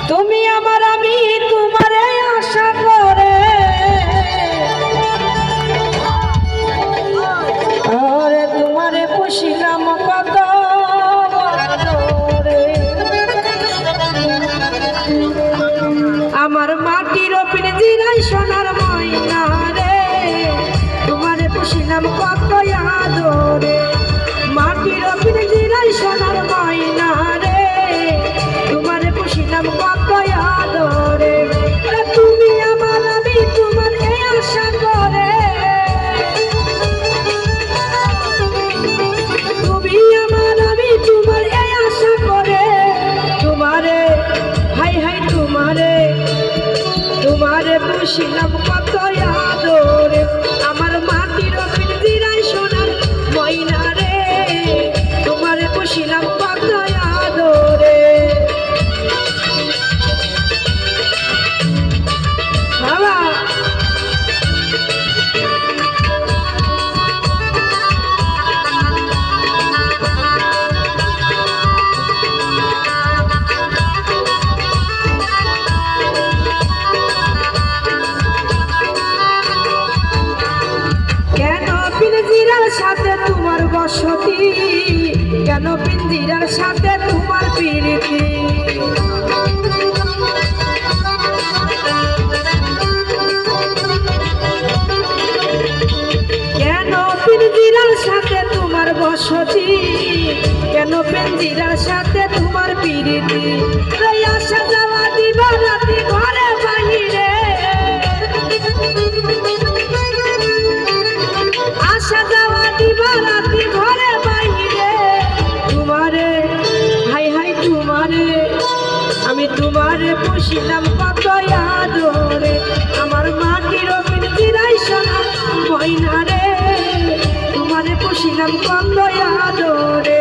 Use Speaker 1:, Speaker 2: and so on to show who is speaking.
Speaker 1: তুমি আমার আমি তোমারে আশা করে আরে তোমারে পুষিলাম কত আদরে। আমার মাটির পিঞ্জিরায় সোনার ময়না রে তোমারে পুষিলাম কত আদরে। মাটির পিঞ্জিরায় সোনার ময়না রে তোমারে পুষিলাম কত আদরে। তুমি আমার আমি তোমার এই আশা করে তুমি আমার আমি তোমার এই আশা করে তোমারে হাই হাই তোমারে তোমারে পুষিলাম কত আদরে। আমার মাটির পিঞ্জিরায় সোনার ময়না রে তোমারে পুষিলাম কত আদরে। বাবা পিঞ্জিরার সাথে তোমার বসতি কেন পিঞ্জিরার সাথে তোমার প্রীতি। কেন পিঞ্জিরার সাথে তোমার বসতি কেন পিঞ্জিরার সাথে তোমার প্রীতি। আসা যাওয়া দিবা রাতি ঘরে বাহিরে আসা যাওয়া দিবা রাতি ঘরে বাহিরে তোমারে হাই হাই তোমারে আমি তোমারে পুষিলাম কত আদরে। আমার মাটির পিঞ্জিরায় সোনার ময়না রে তোমারে পুষিলাম কত আদরে।